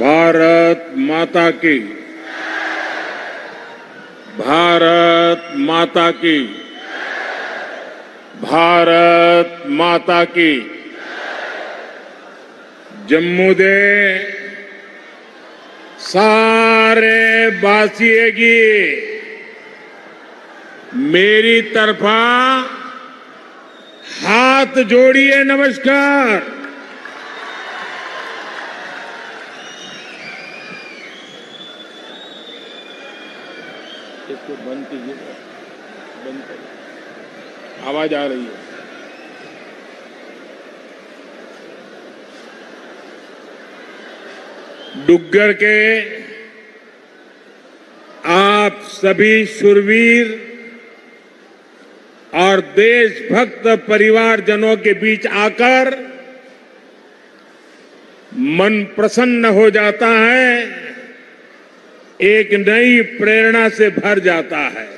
भारत माता की, भारत माता की, भारत माता की। जम्मू दे सारे वासियों की मेरी तरफा हाथ जोड़िए नमस्कार। इसको बंद कीजिए, बंद करिए, आवाज आ रही है। डुग्गर के आप सभी शूरवीर और देशभक्त परिवारजनों के बीच आकर मन प्रसन्न हो जाता है, एक नई प्रेरणा से भर जाता है।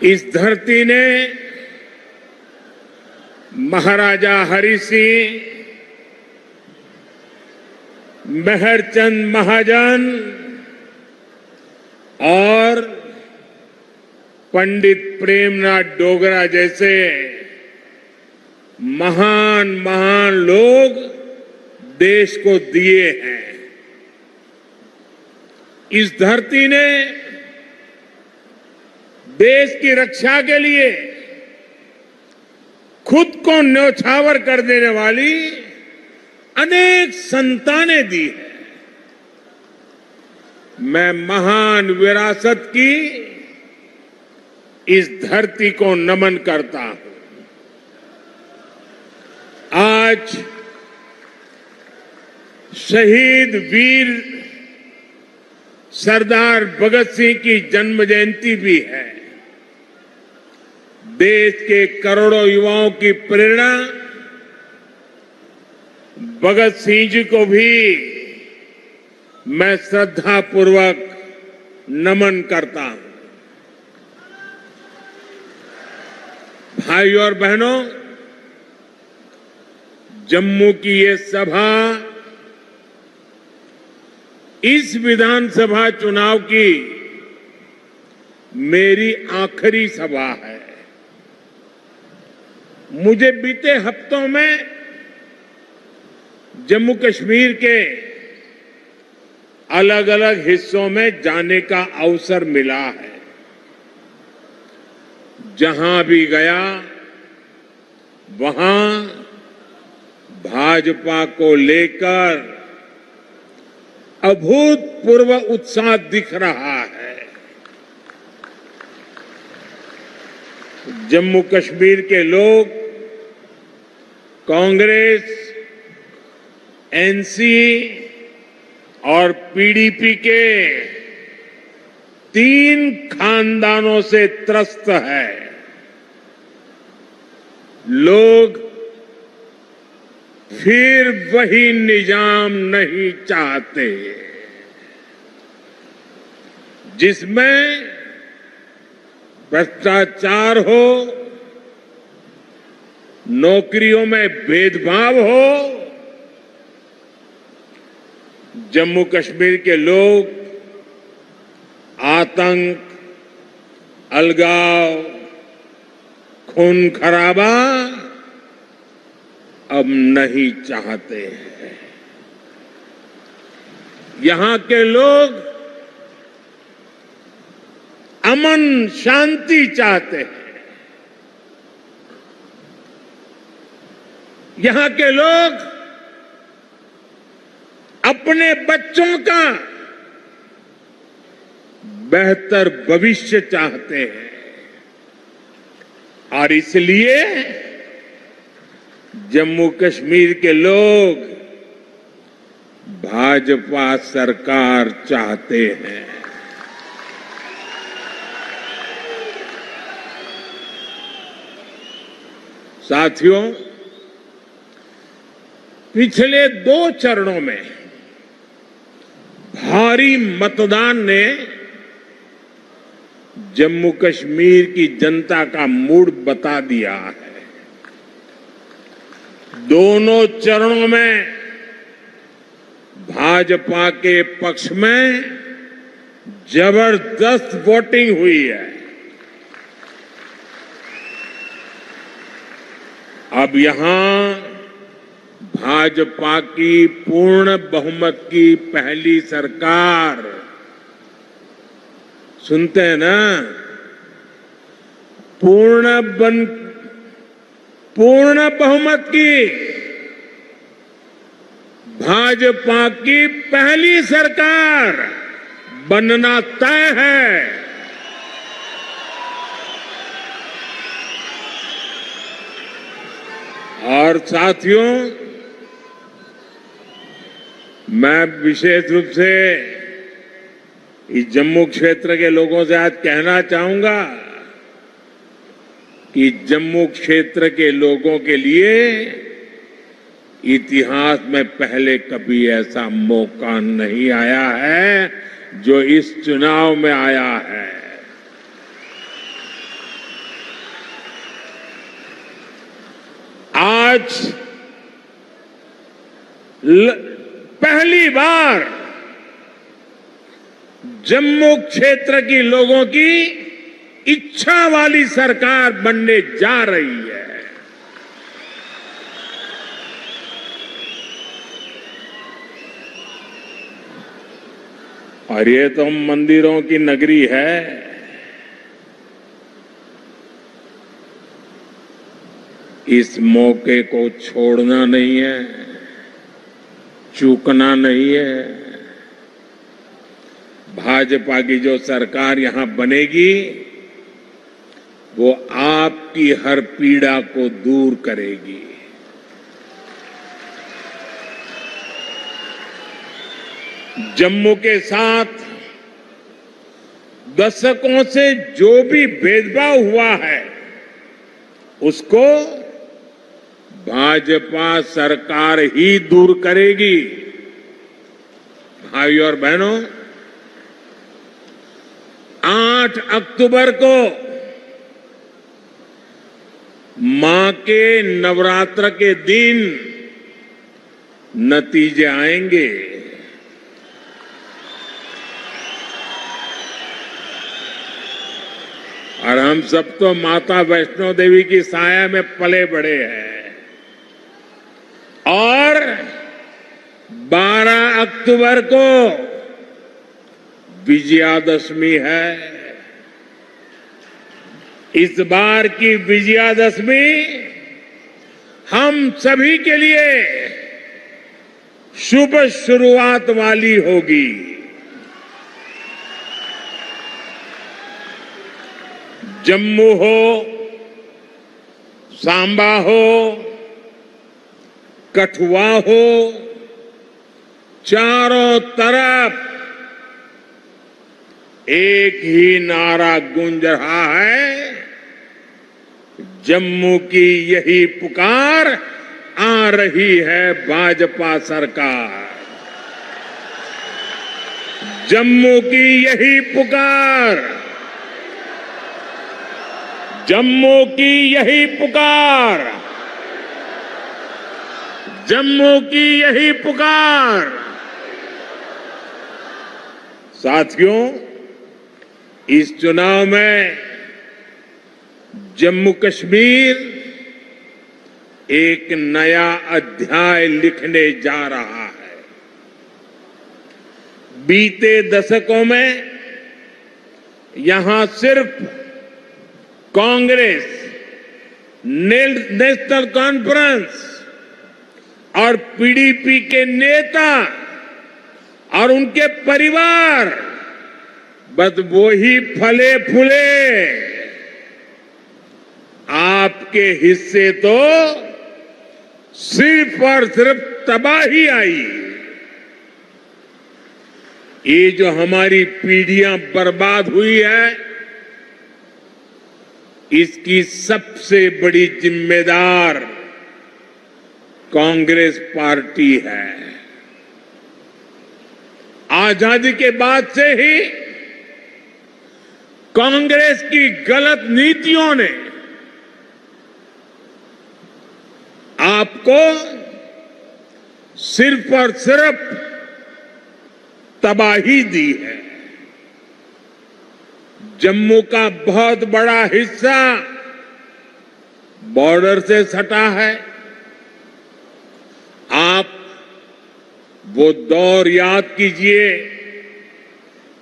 इस धरती ने महाराजा हरि सिंह, मेहरचंद महाजन और पंडित प्रेमनाथ डोगरा जैसे महान महान लोग देश को दिए हैं। इस धरती ने देश की रक्षा के लिए खुद को न्यौछावर कर देने वाली अनेक संतानें दी है। मैं महान विरासत की इस धरती को नमन करता हूं। आज शहीद वीर सरदार भगत सिंह की जन्म जयंती भी है। देश के करोड़ों युवाओं की प्रेरणा भगत सिंह जी को भी मैं श्रद्धापूर्वक नमन करता हूं। भाइयों और बहनों, जम्मू की ये सभा इस विधानसभा चुनाव की मेरी आखिरी सभा है। मुझे बीते हफ्तों में जम्मू कश्मीर के अलग अलग हिस्सों में जाने का अवसर मिला है। जहां भी गया वहां भाजपा को लेकर अभूतपूर्व उत्साह दिख रहा है। जम्मू कश्मीर के लोग कांग्रेस, एनसी और पीडीपी के 3 खानदानों से त्रस्त है। लोग फिर वही निजाम नहीं चाहते जिसमें भ्रष्टाचार हो, नौकरियों में भेदभाव हो। जम्मू कश्मीर के लोग आतंक, अलगाव, खून खराबा अब नहीं चाहते हैं। यहां के लोग अमन शांति चाहते हैं। यहां के लोग अपने बच्चों का बेहतर भविष्य चाहते हैं और इसलिए जम्मू कश्मीर के लोग भाजपा सरकार चाहते हैं। साथियों, पिछले 2 चरणों में भारी मतदान ने जम्मू कश्मीर की जनता का मूड बता दिया है। दोनों चरणों में भाजपा के पक्ष में जबरदस्त वोटिंग हुई है। अब यहां भाजपा की पूर्ण बहुमत की पहली सरकार, सुनते हैं ना, पूर्ण बहुमत की भाजपा की पहली सरकार बनना तय है। और साथियों, मैं विशेष रूप से इस जम्मू क्षेत्र के लोगों से आज कहना चाहूंगा कि जम्मू क्षेत्र के लोगों के लिए इतिहास में पहले कभी ऐसा मौका नहीं आया है जो इस चुनाव में आया है। आज पहली बार जम्मू क्षेत्र की लोगों की इच्छा वाली सरकार बनने जा रही है। और ये तो मंदिरों की नगरी है। इस मौके को छोड़ना नहीं है, चूकना नहीं है। भाजपा की जो सरकार यहां बनेगी वो आपकी हर पीड़ा को दूर करेगी। जम्मू के साथ दशकों से जो भी भेदभाव हुआ है उसको भाजपा सरकार ही दूर करेगी। भाइयों और बहनों, 8 अक्टूबर को मां के नवरात्र के दिन नतीजे आएंगे। और हम सब तो माता वैष्णो देवी की साया में पले बड़े हैं। और 12 अक्टूबर को विजयादशमी है। इस बार की विजयादशमी हम सभी के लिए शुभ शुरुआत वाली होगी। जम्मू हो, सांबा हो, कठुआ हो, चारों तरफ एक ही नारा गूंज रहा है, जम्मू की यही पुकार, आ रही है भाजपा सरकार। जम्मू की यही पुकार, जम्मू की यही पुकार, जम्मू की यही पुकार। साथियों, इस चुनाव में जम्मू कश्मीर एक नया अध्याय लिखने जा रहा है। बीते दशकों में यहां सिर्फ कांग्रेस, नेशनल कॉन्फ्रेंस और पीडीपी के नेता और उनके परिवार बस वो ही फले फूले। आपके हिस्से तो सिर्फ और सिर्फ तबाही आई। ये जो हमारी पीढ़ियां बर्बाद हुई है, इसकी सबसे बड़ी जिम्मेदार कांग्रेस पार्टी है। आजादी के बाद से ही कांग्रेस की गलत नीतियों ने आपको सिर्फ और सिर्फ तबाही दी है। जम्मू का बहुत बड़ा हिस्सा बॉर्डर से सटा है। आप वो दौर याद कीजिए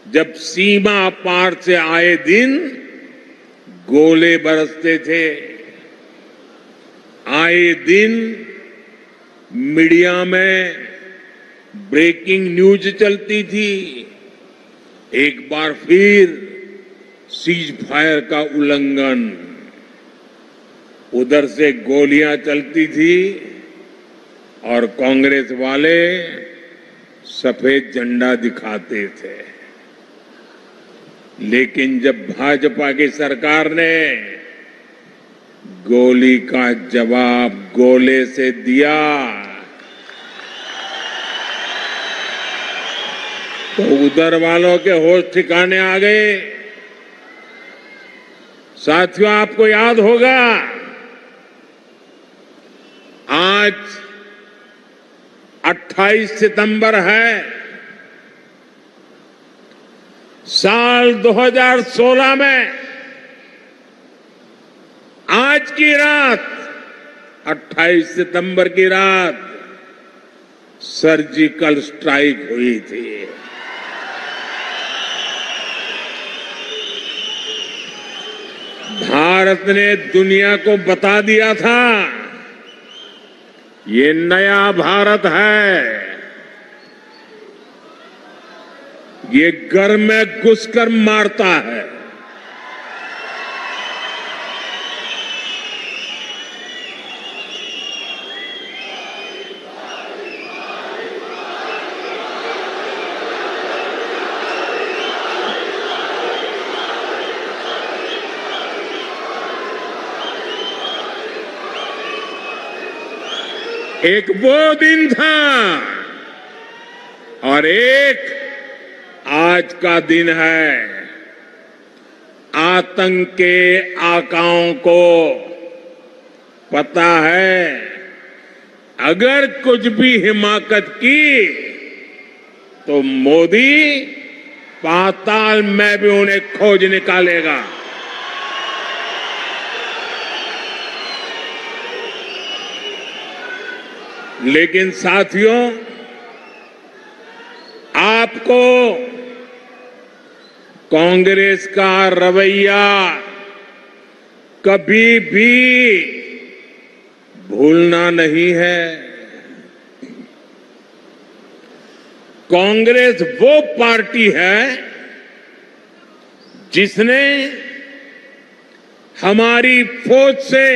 जब सीमा पार से आए दिन गोले बरसते थे। आए दिन मीडिया में ब्रेकिंग न्यूज चलती थी। एक बार फिर सीज फायर का उल्लंघन, उधर से गोलियां चलती थी और कांग्रेस वाले सफेद झंडा दिखाते थे। लेकिन जब भाजपा की सरकार ने गोली का जवाब गोले से दिया तो उधर वालों के होश ठिकाने आ गए। साथियों, आपको याद होगा आज 28 सितंबर है। साल 2016 में आज की रात 28 सितंबर की रात सर्जिकल स्ट्राइक हुई थी। भारत ने दुनिया को बता दिया था ये नया भारत है। ये घर में घुसकर मारता है। एक वो दिन था और एक आज का दिन है। आतंक के आकाओं को पता है अगर कुछ भी हिमाकत की तो मोदी पाताल में भी उन्हें खोज निकालेगा। लेकिन साथियों, आपको कांग्रेस का रवैया कभी भी भूलना नहीं है। कांग्रेस वो पार्टी है जिसने हमारी फौज से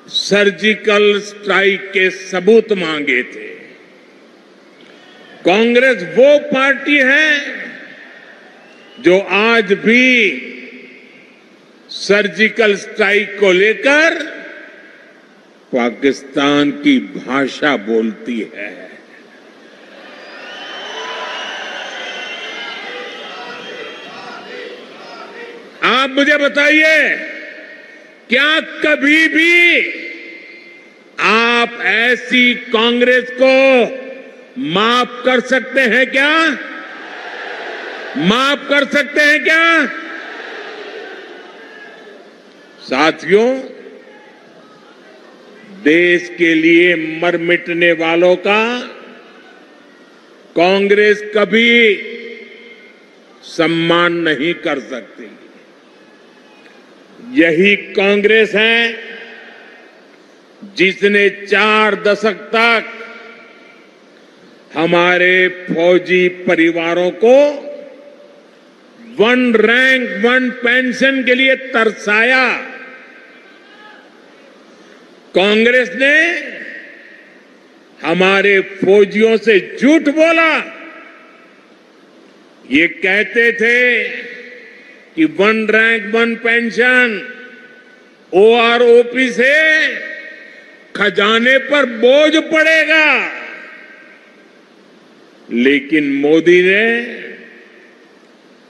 सर्जिकल स्ट्राइक के सबूत मांगे थे। कांग्रेस वो पार्टी है जो आज भी सर्जिकल स्ट्राइक को लेकर पाकिस्तान की भाषा बोलती है। आप मुझे बताइए, क्या कभी भी आप ऐसी कांग्रेस को माफ कर सकते हैं क्या? माफ कर सकते हैं क्या? साथियों, देश के लिए मर मिटने वालों का कांग्रेस कभी सम्मान नहीं कर सकती। यही कांग्रेस है जिसने 4 दशक तक हमारे फौजी परिवारों को 1 रैंक 1 पेंशन के लिए तरसाया। कांग्रेस ने हमारे फौजियों से झूठ बोला। ये कहते थे कि 1 रैंक 1 पेंशन ओआरओपी से खजाने पर बोझ पड़ेगा। लेकिन मोदी ने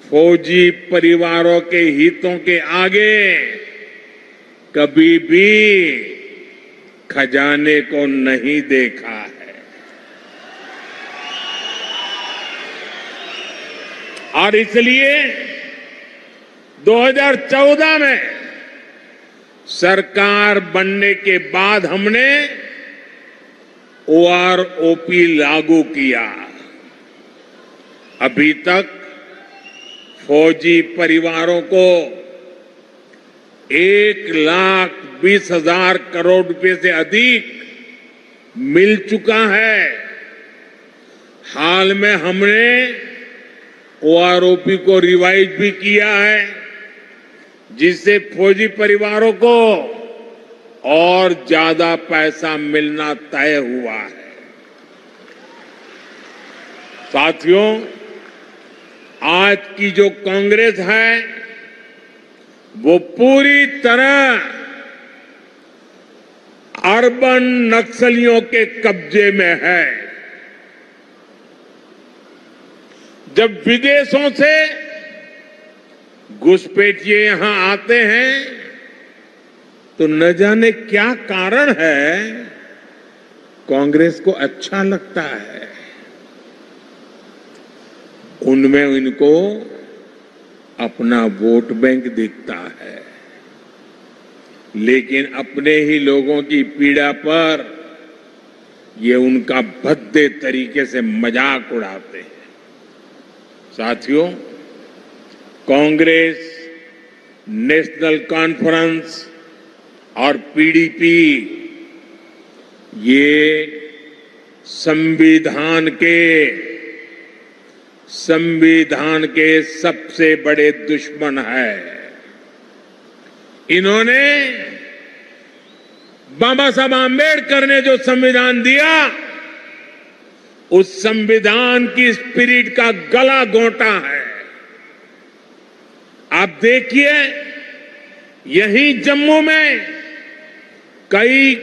फौजी परिवारों के हितों के आगे कभी भी खजाने को नहीं देखा है। और इसलिए 2014 में सरकार बनने के बाद हमने OROP लागू किया। अभी तक फौजी परिवारों को 1,20,000 करोड़ रुपए से अधिक मिल चुका है। हाल में हमने OROP को रिवाइज भी किया है, जिससे फौजी परिवारों को और ज्यादा पैसा मिलना तय हुआ है। साथियों, आज की जो कांग्रेस है वो पूरी तरह अर्बन नक्सलियों के कब्जे में है। जब विदेशों से घुसपैठिए यहां आते हैं तो न जाने क्या कारण है, कांग्रेस को अच्छा लगता है। उनमें इनको अपना वोट बैंक दिखता है, लेकिन अपने ही लोगों की पीड़ा पर ये उनका भद्दे तरीके से मजाक उड़ाते हैं। साथियों, कांग्रेस, नेशनल कॉन्फ्रेंस और PDP ये संविधान के सबसे बड़े दुश्मन है। इन्होंने बाबा साहब आंबेडकर ने जो संविधान दिया, उस संविधान की स्पिरिट का गला घोंटा है। आप देखिए, यहीं जम्मू में कई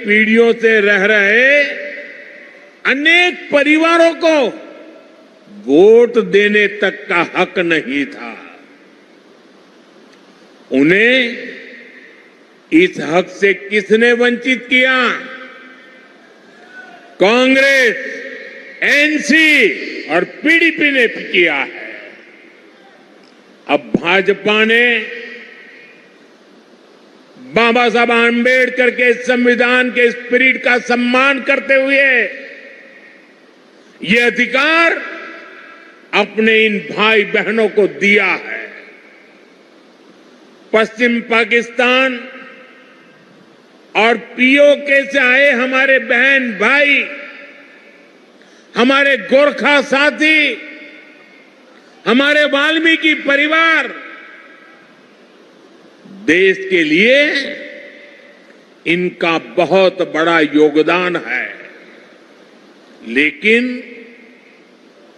पीढ़ियों से रह रहे अनेक परिवारों को वोट देने तक का हक नहीं था। उन्हें इस हक से किसने वंचित किया? कांग्रेस, NC और PDP ने किया है। अब भाजपा ने बाबा साहब आंबेडकर के संविधान के स्पिरिट का सम्मान करते हुए ये अधिकार अपने इन भाई बहनों को दिया है। पश्चिम पाकिस्तान और POK से आए हमारे बहन भाई, हमारे गोरखा साथी, हमारे वाल्मीकि परिवार देश के लिए इनका बहुत बड़ा योगदान है। लेकिन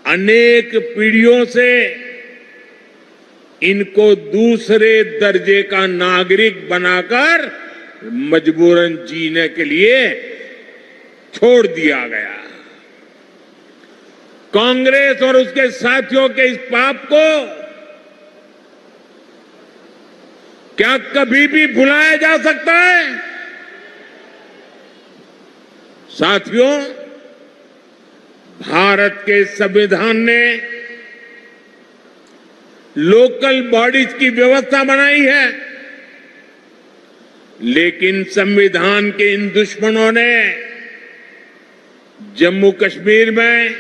अनेक पीढ़ियों से इनको दूसरे दर्जे का नागरिक बनाकर मजबूरन जीने के लिए छोड़ दिया गया। कांग्रेस और उसके साथियों के इस पाप को क्या कभी भी भुलाया जा सकता है? साथियों, भारत के संविधान ने लोकल बॉडीज की व्यवस्था बनाई है, लेकिन संविधान के इन दुश्मनों ने जम्मू कश्मीर में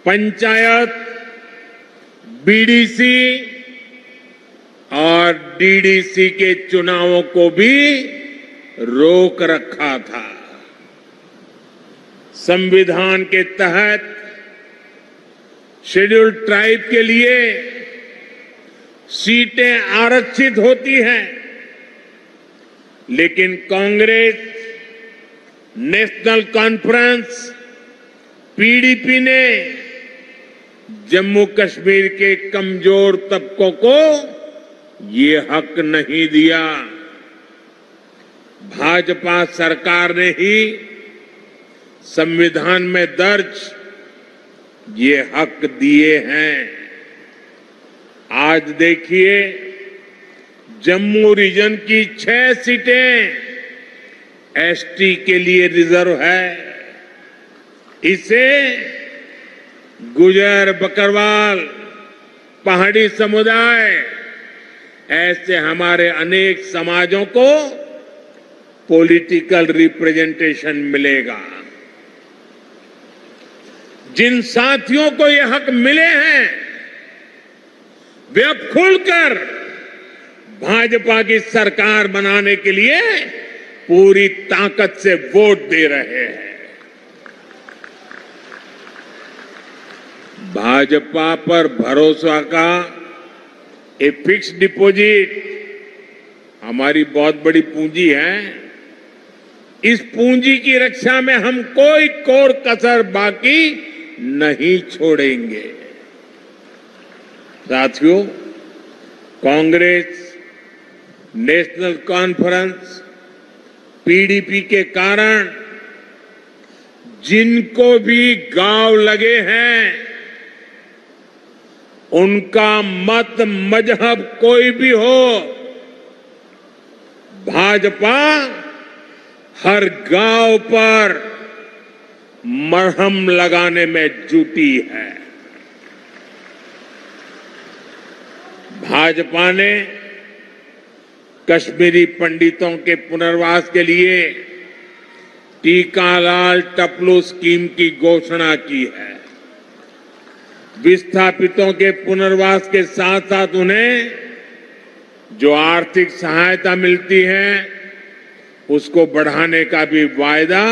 पंचायत, BDC और DDC के चुनावों को भी रोक रखा था। संविधान के तहत शेड्यूल्ड ट्राइब के लिए सीटें आरक्षित होती हैं, लेकिन कांग्रेस, नेशनल कॉन्फ्रेंस, PDP ने जम्मू कश्मीर के कमजोर तबकों को ये हक नहीं दिया। भाजपा सरकार ने ही संविधान में दर्ज ये हक दिए हैं। आज देखिए, जम्मू रीजन की 6 सीटें एसटी के लिए रिजर्व है। इसे गुजर, बकरवाल, पहाड़ी समुदाय, ऐसे हमारे अनेक समाजों को पॉलिटिकल रिप्रेजेंटेशन मिलेगा। जिन साथियों को ये हक मिले हैं वे अब खुलकर भाजपा की सरकार बनाने के लिए पूरी ताकत से वोट दे रहे हैं। भाजपा पर भरोसा का ये फिक्स डिपॉजिट हमारी बहुत बड़ी पूंजी है। इस पूंजी की रक्षा में हम कोई कोर कसर बाकी नहीं छोड़ेंगे। साथियों, कांग्रेस, नेशनल कॉन्फ्रेंस, पीडीपी के कारण जिनको भी गांव लगे हैं, उनका मत मजहब कोई भी हो, भाजपा हर गांव पर मरहम लगाने में जुटी है। भाजपा ने कश्मीरी पंडितों के पुनर्वास के लिए टीकालाल टपलू स्कीम की घोषणा की है। विस्थापितों के पुनर्वास के साथ साथ उन्हें जो आर्थिक सहायता मिलती है उसको बढ़ाने का भी वायदा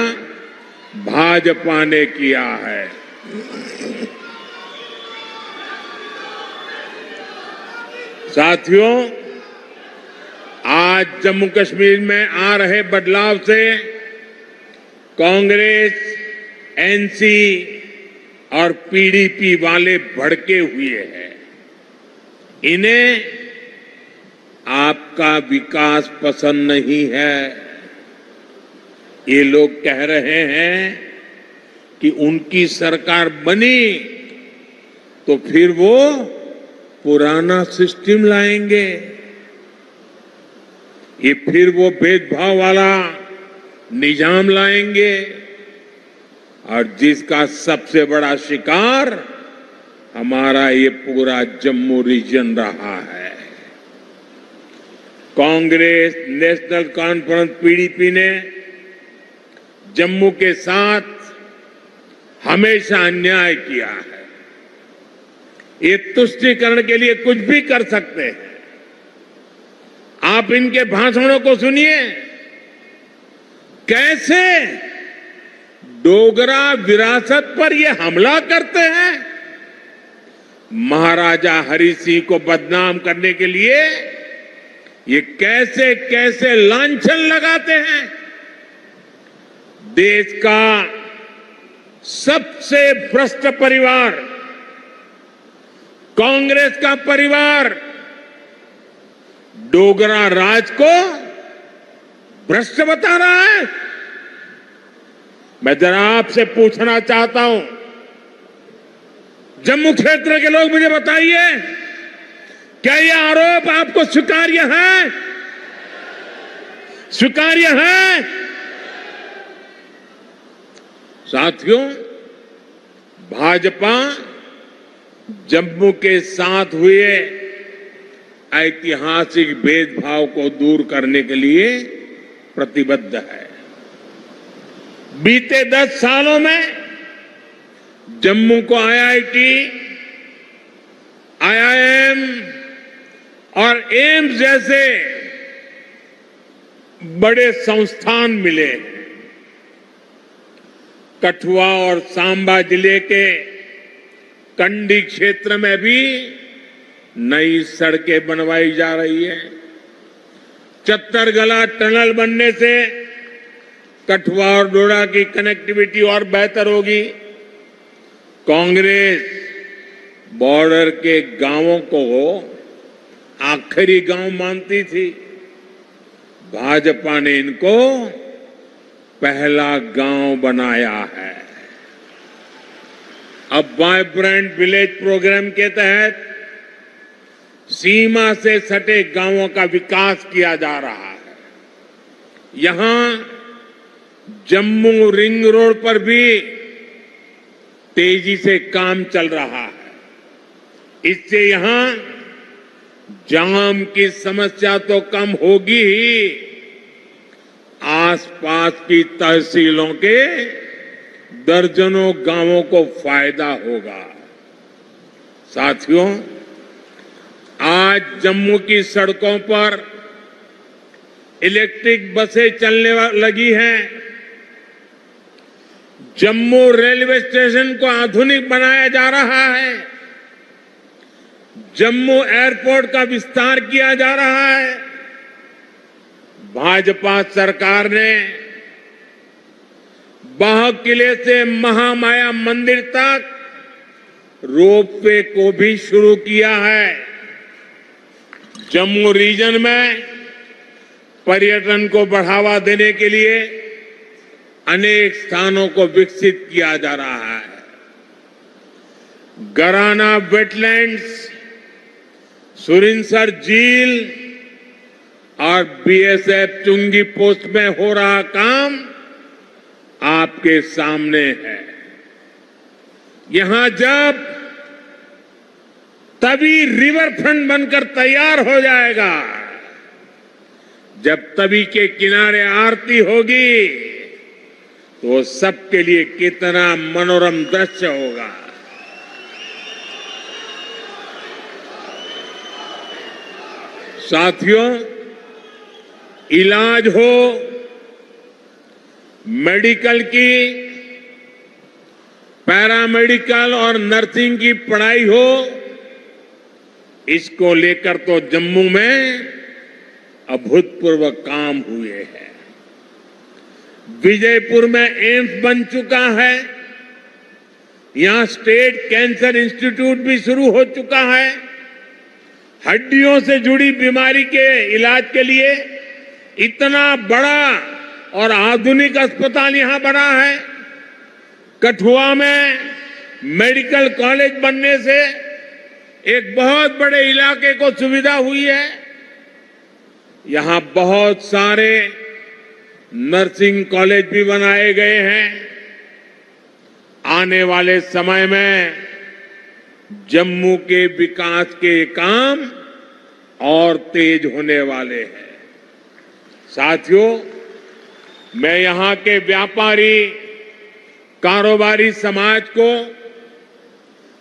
भाजपा ने किया है। साथियों, आज जम्मू कश्मीर में आ रहे बदलाव से कांग्रेस, एनसी और पीडीपी वाले भड़के हुए हैं। इन्हें आपका विकास पसंद नहीं है। ये लोग कह रहे हैं कि उनकी सरकार बनी तो फिर वो पुराना सिस्टम लाएंगे। ये फिर वो भेदभाव वाला निजाम लाएंगे और जिसका सबसे बड़ा शिकार हमारा ये पूरा जम्मू रीजन रहा है। कांग्रेस, नेशनल कॉन्फ्रेंस, पीडीपी ने जम्मू के साथ हमेशा अन्याय किया है। ये तुष्टीकरण के लिए कुछ भी कर सकते हैं। आप इनके भाषणों को सुनिए, कैसे डोगरा विरासत पर ये हमला करते हैं। महाराजा हरि सिंह को बदनाम करने के लिए ये कैसे कैसे लांछन लगाते हैं। देश का सबसे भ्रष्ट परिवार कांग्रेस का परिवार डोगरा राज को भ्रष्ट बता रहा है। मैं जरा आपसे पूछना चाहता हूं, जम्मू क्षेत्र के लोग मुझे बताइए, क्या यह आरोप आपको स्वीकार्य है? स्वीकार्य है? साथियों, भाजपा जम्मू के साथ हुए ऐतिहासिक भेदभाव को दूर करने के लिए प्रतिबद्ध है। बीते 10 सालों में जम्मू को आईआईटी, आईआईएम और एम्स जैसे बड़े संस्थान मिले हैं। कठुआ और सांबा जिले के कंडी क्षेत्र में भी नई सड़कें बनवाई जा रही है। चत्तरगला टनल बनने से कठुआ और डोडा की कनेक्टिविटी और बेहतर होगी। कांग्रेस बॉर्डर के गांवों को आखिरी गांव मानती थी। भाजपा ने इनको पहला गांव बनाया है। अब वाइब्रेंट विलेज प्रोग्राम के तहत सीमा से सटे गांवों का विकास किया जा रहा है। यहां जम्मू रिंग रोड पर भी तेजी से काम चल रहा है। इससे यहां जाम की समस्या तो कम होगी ही, आसपास की तहसीलों के दर्जनों गांवों को फायदा होगा। साथियों, आज जम्मू की सड़कों पर इलेक्ट्रिक बसें चलने लगी हैं। जम्मू रेलवे स्टेशन को आधुनिक बनाया जा रहा है। जम्मू एयरपोर्ट का विस्तार किया जा रहा है। भाजपा सरकार ने बाह किले से महामाया मंदिर तक रोपवे को भी शुरू किया है। जम्मू रीजन में पर्यटन को बढ़ावा देने के लिए अनेक स्थानों को विकसित किया जा रहा है। गराना वेटलैंड्स, सुरिनसर झील और बीएसएफ चुंगी पोस्ट में हो रहा काम आपके सामने है। यहां जब तभी रिवर फ्रंट बनकर तैयार हो जाएगा, जब तवी के किनारे आरती होगी, तो सबके लिए कितना मनोरम दृश्य होगा। साथियों, इलाज हो, मेडिकल की, पैरामेडिकल और नर्सिंग की पढ़ाई हो, इसको लेकर तो जम्मू में अभूतपूर्व काम हुए हैं। विजयपुर में एम्स बन चुका है। यहां स्टेट कैंसर इंस्टीट्यूट भी शुरू हो चुका है। हड्डियों से जुड़ी बीमारी के इलाज के लिए इतना बड़ा और आधुनिक अस्पताल यहां बना है। कठुआ में मेडिकल कॉलेज बनने से एक बहुत बड़े इलाके को सुविधा हुई है। यहां बहुत सारे नर्सिंग कॉलेज भी बनाए गए हैं। आने वाले समय में जम्मू के विकास के काम और तेज होने वाले हैं। साथियों, मैं यहां के व्यापारी, कारोबारी समाज को,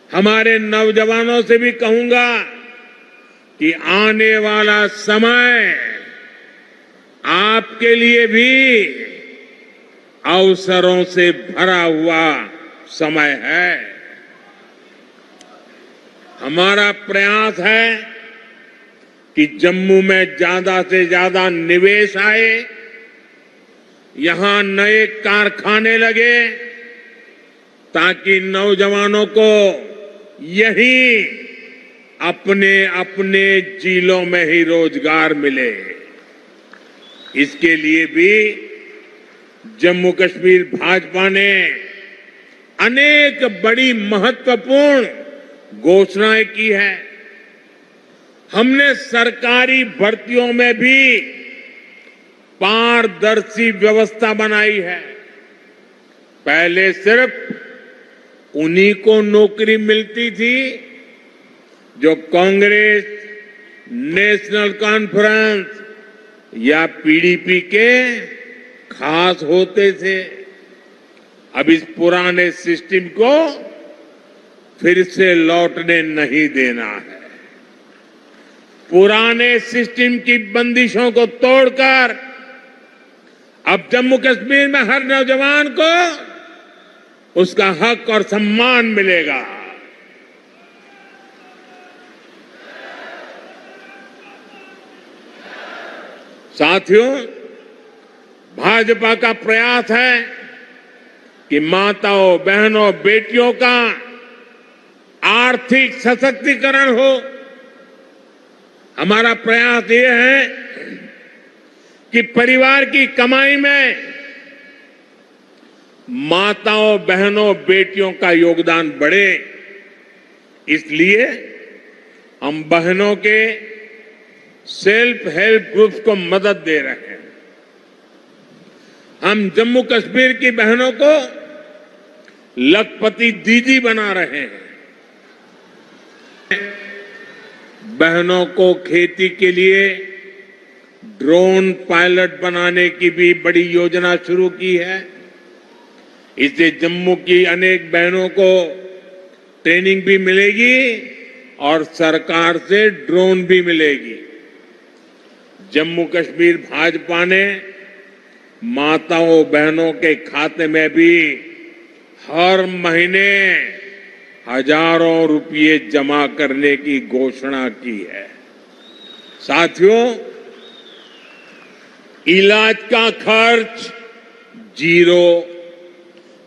हमारे नौजवानों से भी कहूंगा कि आने वाला समय आपके लिए भी अवसरों से भरा हुआ समय है। हमारा प्रयास है कि जम्मू में ज्यादा से ज्यादा निवेश आए, यहां नए कारखाने लगे, ताकि नौजवानों को यहीं अपने अपने जिलों में ही रोजगार मिले। इसके लिए भी जम्मू कश्मीर भाजपा ने अनेक बड़ी महत्वपूर्ण घोषणाएं की है। हमने सरकारी भर्तियों में भी पारदर्शी व्यवस्था बनाई है। पहले सिर्फ उन्हीं को नौकरी मिलती थी जो कांग्रेस, नेशनल कॉन्फ्रेंस या पीडीपी के खास होते थे। अब इस पुराने सिस्टम को फिर से लौटने नहीं देना है। पुराने सिस्टम की बंदिशों को तोड़कर अब जम्मू कश्मीर में हर नौजवान को उसका हक और सम्मान मिलेगा। साथियों, भाजपा का प्रयास है कि माताओं, बहनों, बेटियों का आर्थिक सशक्तिकरण हो। हमारा प्रयास ये है कि परिवार की कमाई में माताओं, बहनों, बेटियों का योगदान बढ़े। इसलिए हम बहनों के सेल्फ हेल्प ग्रुप्स को मदद दे रहे हैं। हम जम्मू कश्मीर की बहनों को लखपति दीदी बना रहे हैं। बहनों को खेती के लिए ड्रोन पायलट बनाने की भी बड़ी योजना शुरू की है। इससे जम्मू की अनेक बहनों को ट्रेनिंग भी मिलेगी और सरकार से ड्रोन भी मिलेगी। जम्मू कश्मीर भाजपा ने माताओं बहनों के खाते में भी हर महीने हजारों रुपये जमा करने की घोषणा की है। साथियों, इलाज का खर्च जीरो,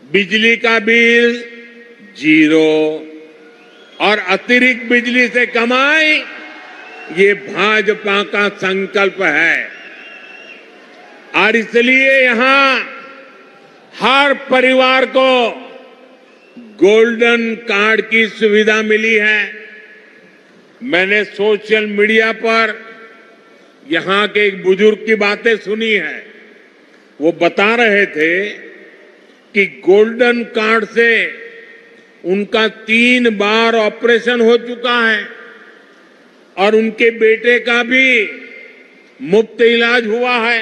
बिजली का बिल जीरो और अतिरिक्त बिजली से कमाई, ये भाजपा का संकल्प है। और इसलिए यहां हर परिवार को गोल्डन कार्ड की सुविधा मिली है। मैंने सोशल मीडिया पर यहां के एक बुजुर्ग की बातें सुनी है। वो बता रहे थे कि गोल्डन कार्ड से उनका 3 बार ऑपरेशन हो चुका है और उनके बेटे का भी मुफ्त इलाज हुआ है।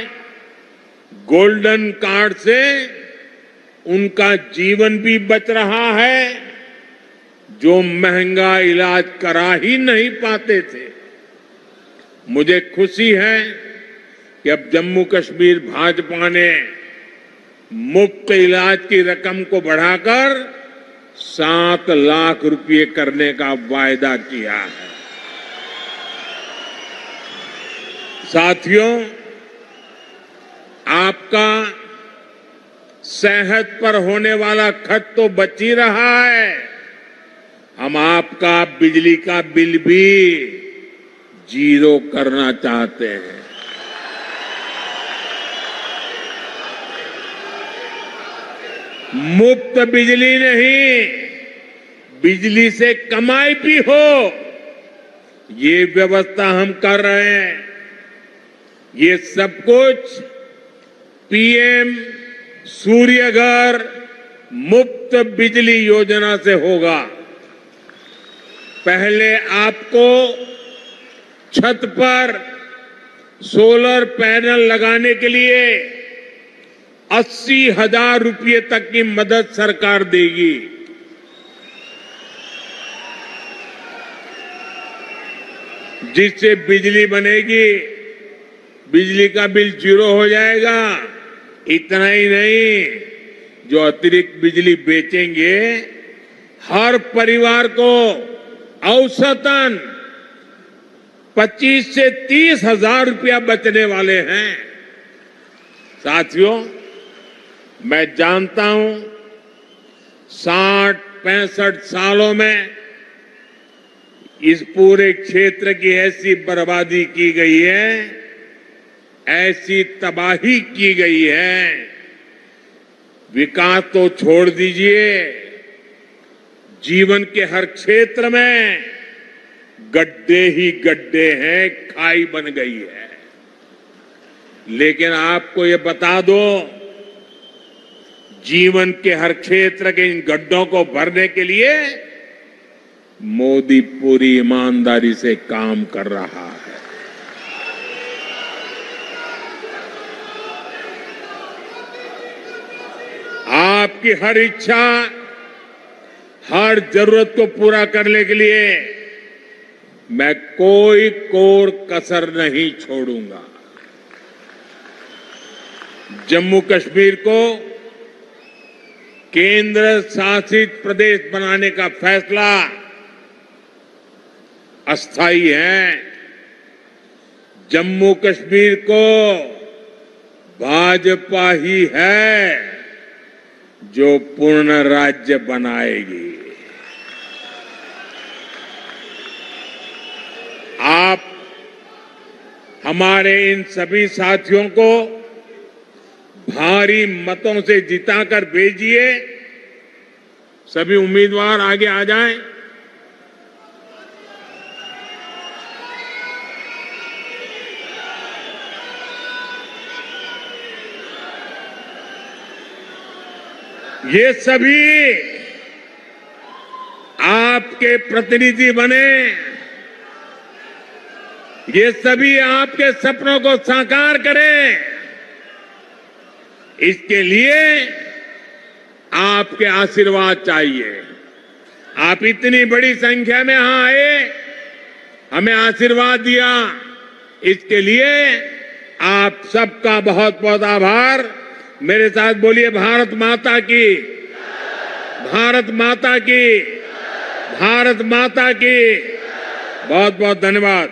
गोल्डन कार्ड से उनका जीवन भी बच रहा है, जो महंगा इलाज करा ही नहीं पाते थे। मुझे खुशी है कि अब जम्मू कश्मीर भाजपा ने मुफ्त इलाज की रकम को बढ़ाकर 7 लाख रुपए करने का वायदा किया है। साथियों, आपका सेहत पर होने वाला खर्च तो बच ही रहा है, हम आपका बिजली का बिल भी जीरो करना चाहते हैं। मुफ्त बिजली नहीं, बिजली से कमाई भी हो, ये व्यवस्था हम कर रहे हैं। ये सब कुछ पीएम सूर्यघर मुफ्त बिजली योजना से होगा। पहले आपको छत पर सोलर पैनल लगाने के लिए 80,000 रुपये तक की मदद सरकार देगी। जिससे बिजली बनेगी, बिजली का बिल जीरो हो जाएगा। इतना ही नहीं, जो अतिरिक्त बिजली बेचेंगे, हर परिवार को औसतन 25 से 30,000 रुपया बचने वाले हैं। साथियों, मैं जानता हूं 60-65 सालों में इस पूरे क्षेत्र की ऐसी बर्बादी की गई है, ऐसी तबाही की गई है, विकास तो छोड़ दीजिए, जीवन के हर क्षेत्र में गड्ढे ही गड्ढे हैं, खाई बन गई है। लेकिन आपको ये बता दो, जीवन के हर क्षेत्र के इन गड्ढों को भरने के लिए मोदी पूरी ईमानदारी से काम कर रहा है। आपकी हर इच्छा, हर जरूरत को पूरा करने के लिए मैं कोई कोर कसर नहीं छोड़ूंगा। जम्मू कश्मीर को केंद्र शासित प्रदेश बनाने का फैसला अस्थायी है। जम्मू कश्मीर को भाजपा ही है जो पूर्ण राज्य बनाएगी। आप हमारे इन सभी साथियों को भारी मतों से जिताकर भेजिए। सभी उम्मीदवार आगे आ जाएं। ये सभी आपके प्रतिनिधि बने, ये सभी आपके सपनों को साकार करें, इसके लिए आपके आशीर्वाद चाहिए। आप इतनी बड़ी संख्या में यहां आए, हमें आशीर्वाद दिया, इसके लिए आप सबका बहुत बहुत आभार। मेरे साथ बोलिए भारत माता की, भारत माता की, भारत माता की। बहुत बहुत धन्यवाद।